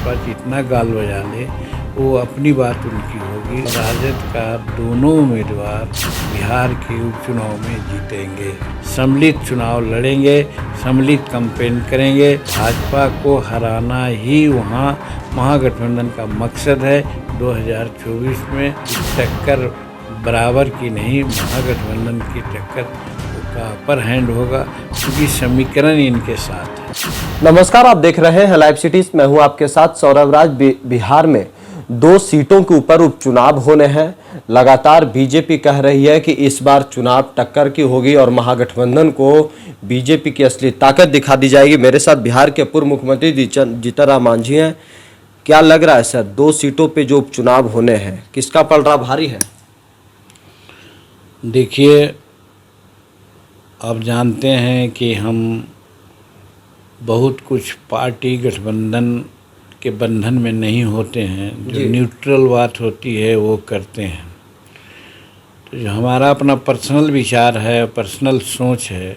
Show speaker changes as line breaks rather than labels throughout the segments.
भाजपा जितना गाल बजा ले वो अपनी बात उनकी होगी। राजद का दोनों उम्मीदवार बिहार के उपचुनाव में जीतेंगे, सम्मिलित चुनाव लड़ेंगे, सम्मिलित कैंपेन करेंगे। भाजपा को हराना ही वहाँ महागठबंधन का मकसद है। 2024 में टक्कर बराबर की नहीं, महागठबंधन की टक्कर का अपर हैंड होगा, क्योंकि समीकरण इनके साथ है।
नमस्कार, आप देख रहे हैं लाइव सिटीज। मैं हूं आपके साथ सौरभ राज। बिहार में 2 सीटों के ऊपर उपचुनाव होने हैं। लगातार बीजेपी कह रही है कि इस बार चुनाव टक्कर की होगी और महागठबंधन को बीजेपी की असली ताकत दिखा दी जाएगी। मेरे साथ बिहार के पूर्व मुख्यमंत्री जीतन राम मांझी हैं। क्या लग रहा है सर, 2 सीटों पे जो उपचुनाव होने हैं, किसका पलड़ा भारी है?
देखिए, आप जानते हैं कि हम बहुत कुछ पार्टी गठबंधन के बंधन में नहीं होते हैं। जो न्यूट्रल बात होती है वो करते हैं। तो जो हमारा अपना पर्सनल विचार है, पर्सनल सोच है,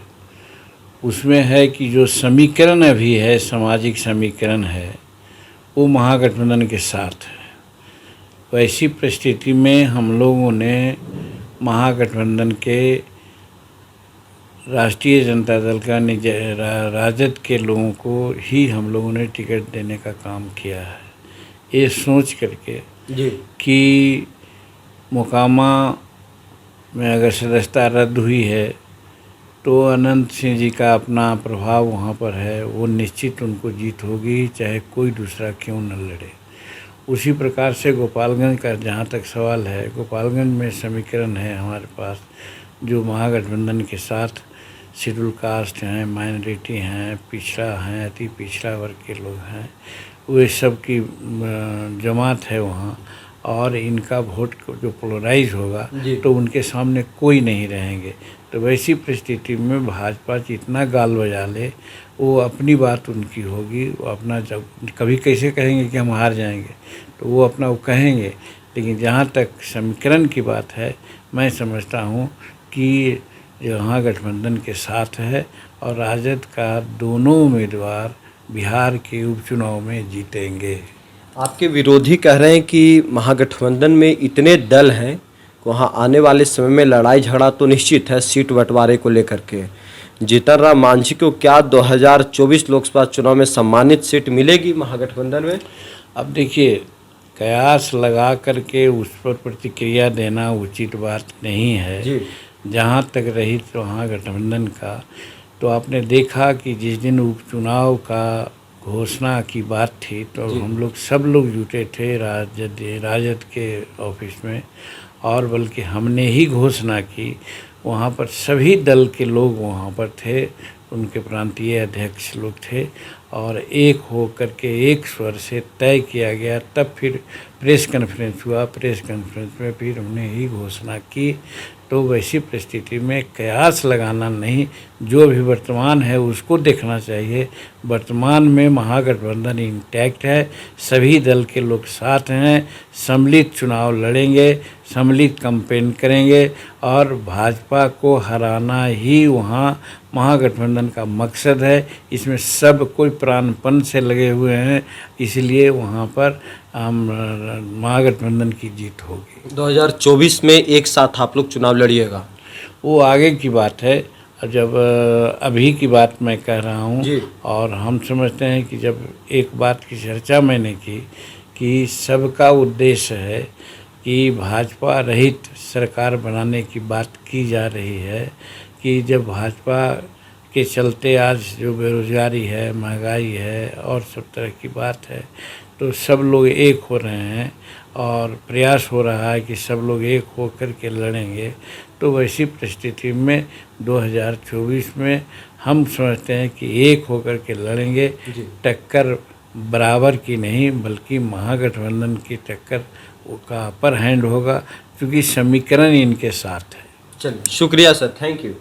उसमें है कि जो समीकरण अभी है, सामाजिक समीकरण है, वो महागठबंधन के साथ है। वैसी परिस्थिति में हम लोगों ने महागठबंधन के राष्ट्रीय जनता दल का राजद के लोगों को ही हम लोगों ने टिकट देने का काम किया है, ये सोच करके कि मोकामा में अगर सदस्यता रद्द हुई है तो अनंत सिंह जी का अपना प्रभाव वहाँ पर है, वो निश्चित उनको जीत होगी, चाहे कोई दूसरा क्यों न लड़े। उसी प्रकार से गोपालगंज का जहाँ तक सवाल है, गोपालगंज में समीकरण है हमारे पास, जो महागठबंधन के साथ शेड्यूल कास्ट हैं, माइनॉरिटी हैं, पिछड़ा हैं, अति पिछड़ा वर्ग के लोग हैं, वे सब की जमात है वहाँ। और इनका वोट जो पोलराइज होगा तो उनके सामने कोई नहीं रहेंगे। तो वैसी परिस्थिति में भाजपा जितना गाल बजा ले वो अपनी बात उनकी होगी। वो अपना, जब कभी कैसे कहेंगे कि हम हार जाएंगे, तो वो अपना वो कहेंगे। लेकिन जहाँ तक समीकरण की बात है, मैं समझता हूँ कि जो महागठबंधन के साथ है और राजद का दोनों उम्मीदवार बिहार के उपचुनाव में जीतेंगे।
आपके विरोधी कह रहे हैं कि महागठबंधन में इतने दल हैं, वहाँ आने वाले समय में लड़ाई झगड़ा तो निश्चित है सीट बंटवारे को लेकर के। जीतन राम मांझी को क्या 2024 लोकसभा चुनाव में सम्मानित सीट मिलेगी महागठबंधन में?
अब देखिए, कयास लगा करके उस पर प्रतिक्रिया देना उचित बात नहीं है। जहाँ तक रही तो महागठबंधन का, तो आपने देखा कि जिस दिन उपचुनाव का घोषणा की बात थी तो हम लोग सब लोग जुटे थे राजद के ऑफिस में, और बल्कि हमने ही घोषणा की। वहाँ पर सभी दल के लोग वहाँ पर थे, उनके प्रांतीय अध्यक्ष लोग थे, और एक हो करके एक स्वर से तय किया गया। तब फिर प्रेस कॉन्फ्रेंस हुआ, प्रेस कॉन्फ्रेंस में फिर हमने ही घोषणा की। तो वैसी परिस्थिति में कयास लगाना नहीं, जो भी वर्तमान है उसको देखना चाहिए। वर्तमान में महागठबंधन इंटैक्ट है, सभी दल के लोग साथ हैं, सम्मिलित चुनाव लड़ेंगे, सम्मिलित कैंपेन करेंगे, और भाजपा को हराना ही वहाँ महागठबंधन का मकसद है। इसमें सब कोई प्राणपण से लगे हुए हैं, इसलिए वहाँ पर महागठबंधन की जीत होगी।
2024 में एक साथ आप लोग चुनाव लड़िएगा?
वो आगे की बात है, जब अभी की बात मैं कह रहा हूँ। और हम समझते हैं कि जब एक बात की चर्चा मैंने की कि सबका उद्देश्य है कि भाजपा रहित सरकार बनाने की बात की जा रही है, कि जब भाजपा के चलते आज जो बेरोजगारी है, महंगाई है और सब तरह की बात है, तो सब लोग एक हो रहे हैं और प्रयास हो रहा है कि सब लोग एक हो कर के लड़ेंगे। तो वैसी परिस्थिति में 2024 में हम समझते हैं कि एक होकर के लड़ेंगे। टक्कर बराबर की नहीं, बल्कि महागठबंधन की टक्कर का अपर हैंड होगा, क्योंकि समीकरण इनके साथ है।
चलिए, शुक्रिया सर, थैंक यू।